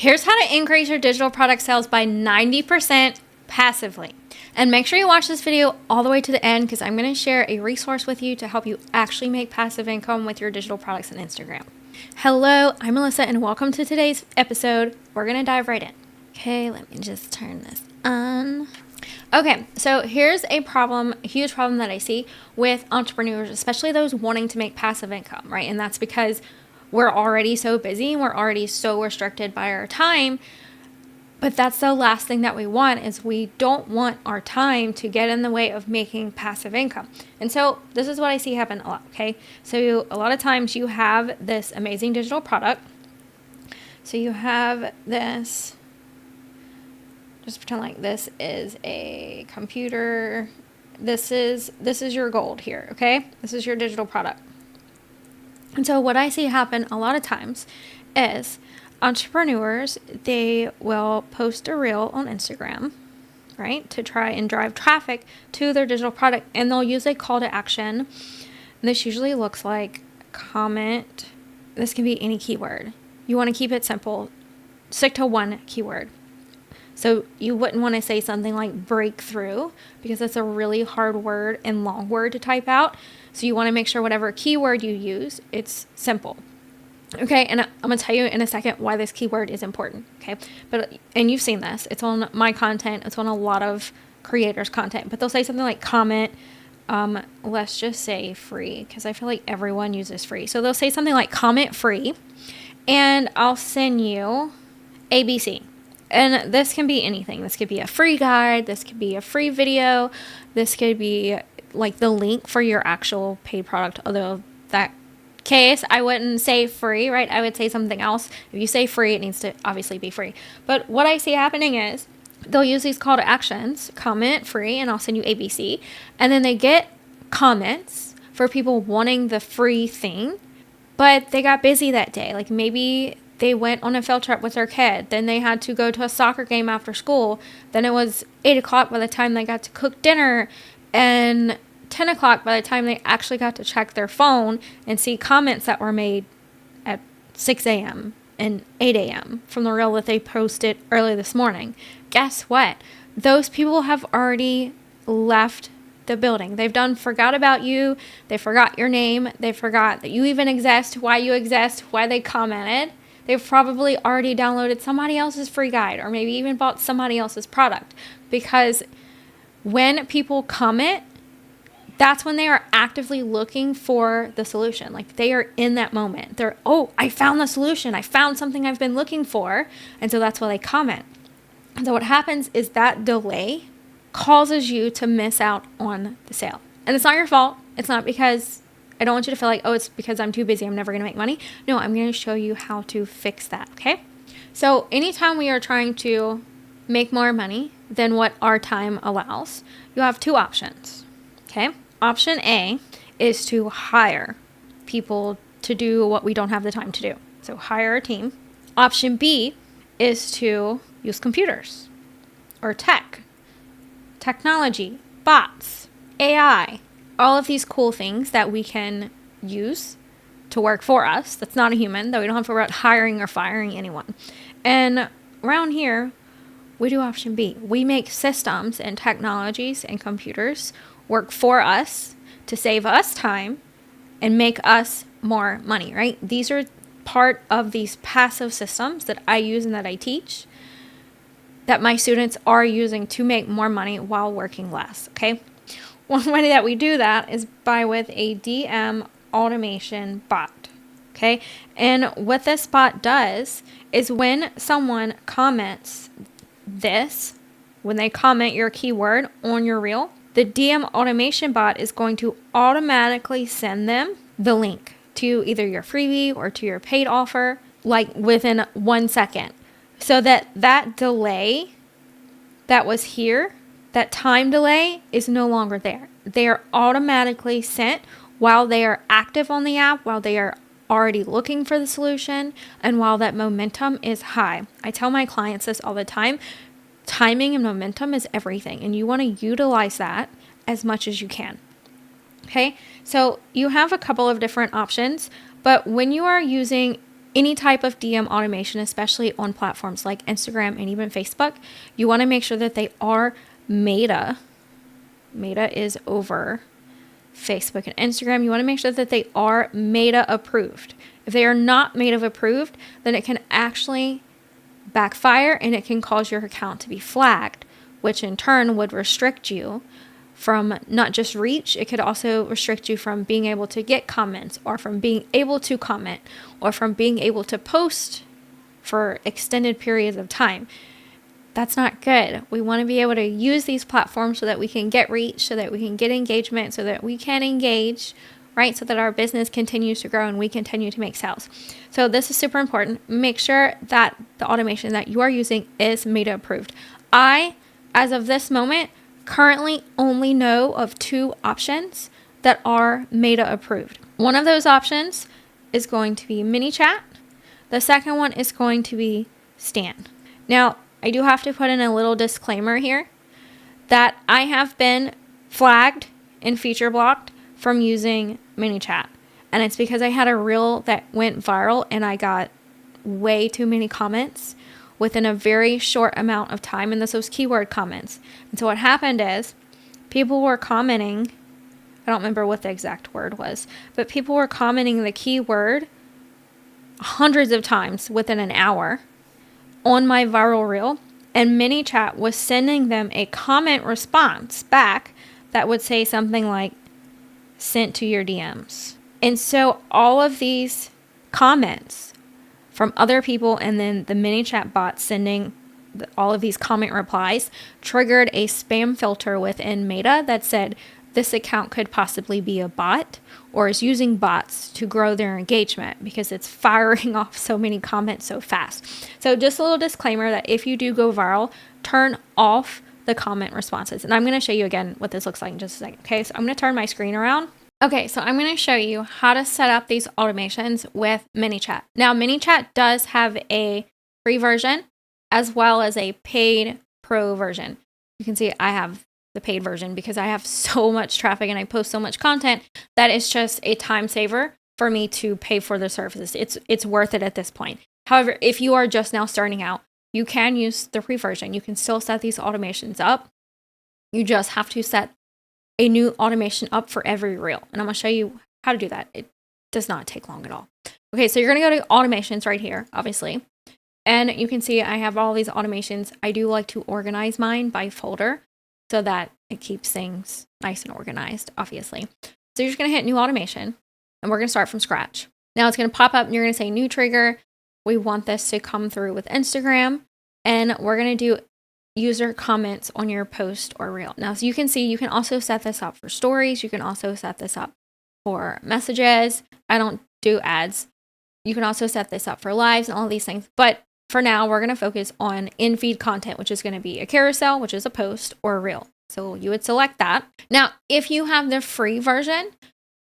Here's how to increase your digital product sales by 90% passively. And make sure you watch this video all the way to the end because I'm going to share a resource with you to help you actually make passive income with your digital products on Instagram. Hello, I'm Melissa and welcome to today's episode. We're going to dive right in. Okay, let me just turn this on. Okay, so here's a huge problem that I see with entrepreneurs, especially those wanting to make passive income, right? And that's because we're already so busy and we're already so restricted by our time. But that's the last thing that we want, is we don't want our time to get in the way of making passive income. And so this is what I see happen a lot, okay? So a lot of times you have this amazing digital product. So you have this, just pretend like this is a computer. This is your gold here, okay? This is your digital product. And so what I see happen a lot of times is entrepreneurs, they will post a reel on Instagram, right, to try and drive traffic to their digital product, and they'll use a call to action. And this usually looks like comment. This can be any keyword. You want to keep it simple. Stick to one keyword. So you wouldn't want to say something like breakthrough because that's a really hard word and long word to type out. So you want to make sure whatever keyword you use, it's simple. Okay, and I'm going to tell you in a second why this keyword is important, okay? And you've seen this. It's on my content. It's on a lot of creators' content. But they'll say something like comment, let's just say free, because I feel like everyone uses free. So they'll say something like comment free, and I'll send you ABC. And this can be anything. This could be a free guide. This could be a free video. This could be like the link for your actual paid product. Although that case, I wouldn't say free, right? I would say something else. If you say free, it needs to obviously be free. But what I see happening is they'll use these call to actions, comment free, and I'll send you ABC. And then they get comments for people wanting the free thing, but they got busy that day. Like maybe they went on a field trip with their kid. Then they had to go to a soccer game after school. Then it was 8 o'clock by the time they got to cook dinner, and 10 o'clock by the time they actually got to check their phone and see comments that were made at 6 a.m. and 8 a.m. from the reel that they posted early this morning. Guess what? Those people have already left the building. They've forgot about you. They forgot your name. They forgot that you even exist, why you exist, why they commented. They've probably already downloaded somebody else's free guide or maybe even bought somebody else's product, because when people comment, that's when they are actively looking for the solution. Like they are in that moment. They're, oh, I found the solution. I found something I've been looking for. And so that's why they comment. And so what happens is that delay causes you to miss out on the sale. And it's not your fault. It's not because I don't want you to feel like, oh, it's because I'm too busy, I'm never going to make money. No, I'm going to show you how to fix that, okay? So anytime we are trying to make more money than what our time allows, you have two options, okay? Option A is to hire people to do what we don't have the time to do. So hire a team. Option B is to use computers or technology, bots, AI, all of these cool things that we can use to work for us. That's not a human, though we don't have to worry about hiring or firing anyone. And around here, we do option B. We make systems and technologies and computers work for us to save us time and make us more money, right? These are part of these passive systems that I use and that I teach, that my students are using to make more money while working less, okay? One way that we do that is with a DM automation bot, okay? And what this bot does is when someone comments this, when they comment your keyword on your reel, the DM automation bot is going to automatically send them the link to either your freebie or to your paid offer, like within 1 second. So that delay that was here, that time delay is no longer there. They are automatically sent while they are active on the app, while they are already looking for the solution, and while that momentum is high. I tell my clients this all the time. Timing and momentum is everything, and you want to utilize that as much as you can. Okay, so you have a couple of different options, but when you are using any type of DM automation, especially on platforms like Instagram and even Facebook, you want to make sure that they are Meta. Meta is over Facebook and Instagram. You want to make sure that they are Meta approved. If they are not Meta approved, then it can actually backfire and it can cause your account to be flagged, which in turn would restrict you from not just reach, it could also restrict you from being able to get comments or from being able to comment or from being able to post for extended periods of time. That's not good. We want to be able to use these platforms so that we can get reach, so that we can get engagement, so that we can engage, right? So that our business continues to grow and we continue to make sales. So this is super important. Make sure that the automation that you are using is Meta approved. I, as of this moment, currently only know of 2 options that are Meta approved. One of those options is going to be ManyChat. The second one is going to be Stan. Now, I do have to put in a little disclaimer here that I have been flagged and feature blocked from using ManyChat. And it's because I had a reel that went viral and I got way too many comments within a very short amount of time. And this was keyword comments. And so what happened is people were commenting, I don't remember what the exact word was, but people were commenting the keyword hundreds of times within an hour on my viral reel. And ManyChat was sending them a comment response back that would say something like, sent to your DMs. And so all of these comments from other people and then the ManyChat bot sending all of these comment replies triggered a spam filter within Meta that said this account could possibly be a bot or is using bots to grow their engagement because it's firing off so many comments so fast. So just a little disclaimer that if you do go viral, turn off the comment responses. And I'm going to show you again what this looks like in just a second. Okay, so I'm going to turn my screen around. Okay, so I'm going to show you how to set up these automations with ManyChat. Now, ManyChat does have a free version as well as a paid pro version. You can see I have the paid version because I have so much traffic and I post so much content that it's just a time saver for me to pay for the services. It's worth it at this point. However, if you are just now starting out, you can use the free version. You can still set these automations up. You just have to set a new automation up for every reel. And I'm going to show you how to do that. It does not take long at all. Okay, so you're going to go to automations right here, obviously. And you can see I have all these automations. I do like to organize mine by folder so that it keeps things nice and organized, obviously. So you're just going to hit new automation and we're going to start from scratch. Now it's going to pop up and you're going to say new trigger. We want this to come through with Instagram and we're going to do user comments on your post or reel. Now, so you can see, you can also set this up for stories. You can also set this up for messages. I don't do ads. You can also set this up for lives and all these things. But for now, we're going to focus on in-feed content, which is going to be a carousel, which is a post or a reel. So you would select that. Now, if you have the free version,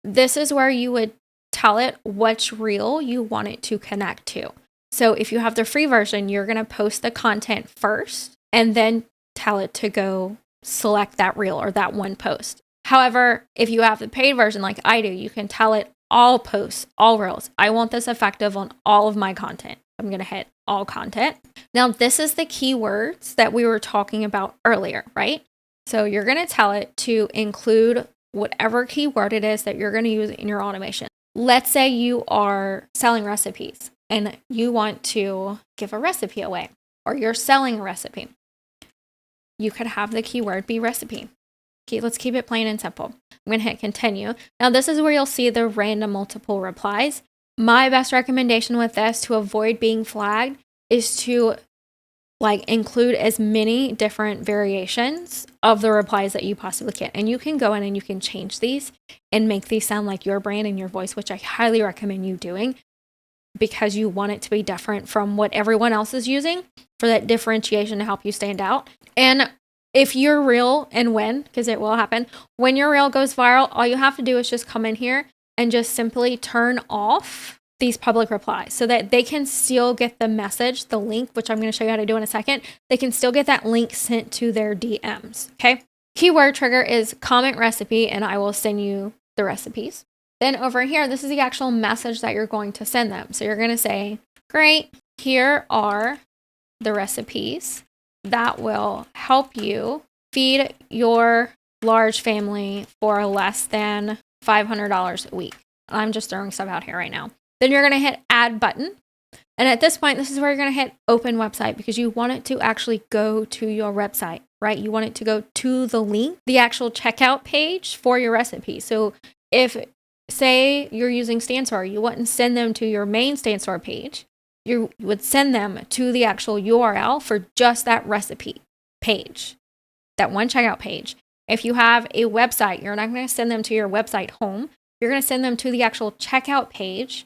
this is where you would tell it which reel you want it to connect to. So if you have the free version, you're going to post the content first and then tell it to go select that reel or that one post. However, if you have the paid version like I do, you can tell it all posts, all reels. I want this effective on all of my content. I'm going to hit all content. Now, this is the keywords that we were talking about earlier, right? So you're going to tell it to include whatever keyword it is that you're going to use in your automation. Let's say you are selling recipes and you want to give a recipe away or you're selling a recipe. You could have the keyword be recipe. Okay, let's keep it plain and simple. I'm going to hit continue. Now, this is where you'll see the random multiple replies. My best recommendation with this to avoid being flagged is to include as many different variations of the replies that you possibly can. And you can go in and you can change these and make these sound like your brand and your voice, which I highly recommend you doing because you want it to be different from what everyone else is using for that differentiation to help you stand out. And if your reel, and when, because it will happen, when your reel goes viral, all you have to do is just come in here and just simply turn off these public replies so that they can still get the message, the link, which I'm going to show you how to do in a second. They can still get that link sent to their DMs. Okay. Keyword trigger is comment recipe, and I will send you the recipes. Then over here, this is the actual message that you're going to send them. So you're going to say, great, here are the recipes that will help you feed your large family for less than $500 a week. I'm just throwing stuff out here right now. Then you're going to hit add button. And at this point, this is where you're going to hit open website because you want it to actually go to your website, right? You want it to go to the link, the actual checkout page for your recipe. So if, say, you're using StanStore, you wouldn't send them to your main StanStore page. You would send them to the actual URL for just that recipe page, that one checkout page. If you have a website, you're not going to send them to your website home. You're going to send them to the actual checkout page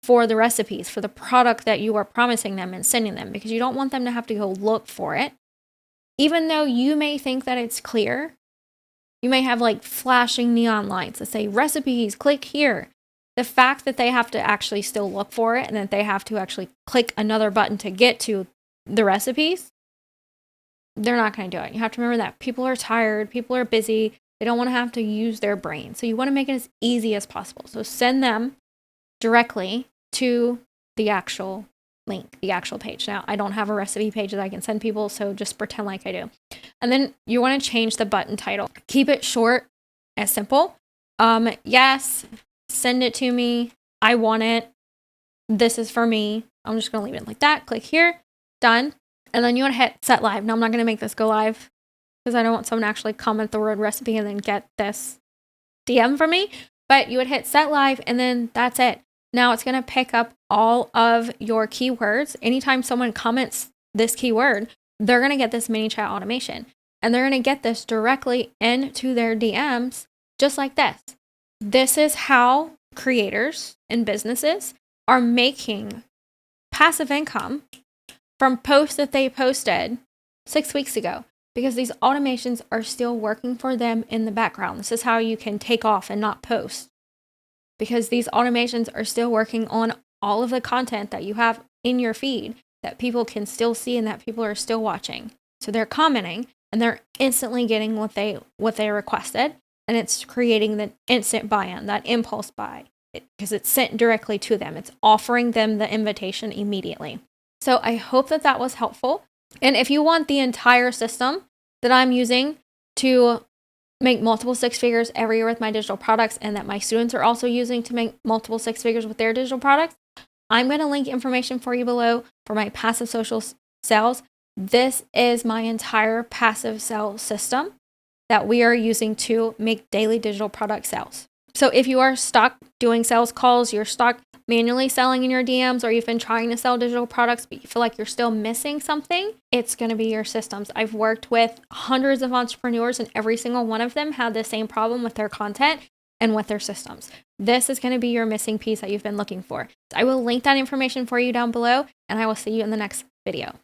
for the recipes, for the product that you are promising them and sending them, because you don't want them to have to go look for it. Even though you may think that it's clear, you may have like flashing neon lights that say recipes, click here. The fact that they have to actually still look for it and that they have to actually click another button to get to the recipes, they're not going to do it. You have to remember that people are tired, people are busy, they don't want to have to use their brain. So you want to make it as easy as possible. So send them directly to the actual link, the actual page. Now, I don't have a recipe page that I can send people, so just pretend like I do. And then you want to change the button title. Keep it short and simple. Yes, send it to me. I want it. This is for me. I'm just going to leave it like that. Click here. Done. And then you want to hit set live. Now, I'm not going to make this go live because I don't want someone to actually comment the word recipe and then get this DM from me. But you would hit set live and then that's it. Now it's going to pick up all of your keywords. Anytime someone comments this keyword, they're going to get this mini chat automation. And they're going to get this directly into their DMs just like this. This is how creators and businesses are making passive income from posts that they posted 6 weeks ago, because these automations are still working for them in the background. This is how you can take off and not post, because these automations are still working on all of the content that you have in your feed that people can still see and that people are still watching. So they're commenting and they're instantly getting what they requested, and it's creating the instant buy-in, that impulse buy, because it's sent directly to them. It's offering them the invitation immediately. So I hope that that was helpful. And if you want the entire system that I'm using to make multiple six figures every year with my digital products, and that my students are also using to make multiple six figures with their digital products, I'm going to link information for you below for my passive social sales. This is my entire passive sales system that we are using to make daily digital product sales. So if you are stuck doing sales calls, you're stuck manually selling in your DMs, or you've been trying to sell digital products, but you feel like you're still missing something, it's going to be your systems. I've worked with hundreds of entrepreneurs, and every single one of them had the same problem with their content and with their systems. This is going to be your missing piece that you've been looking for. I will link that information for you down below, and I will see you in the next video.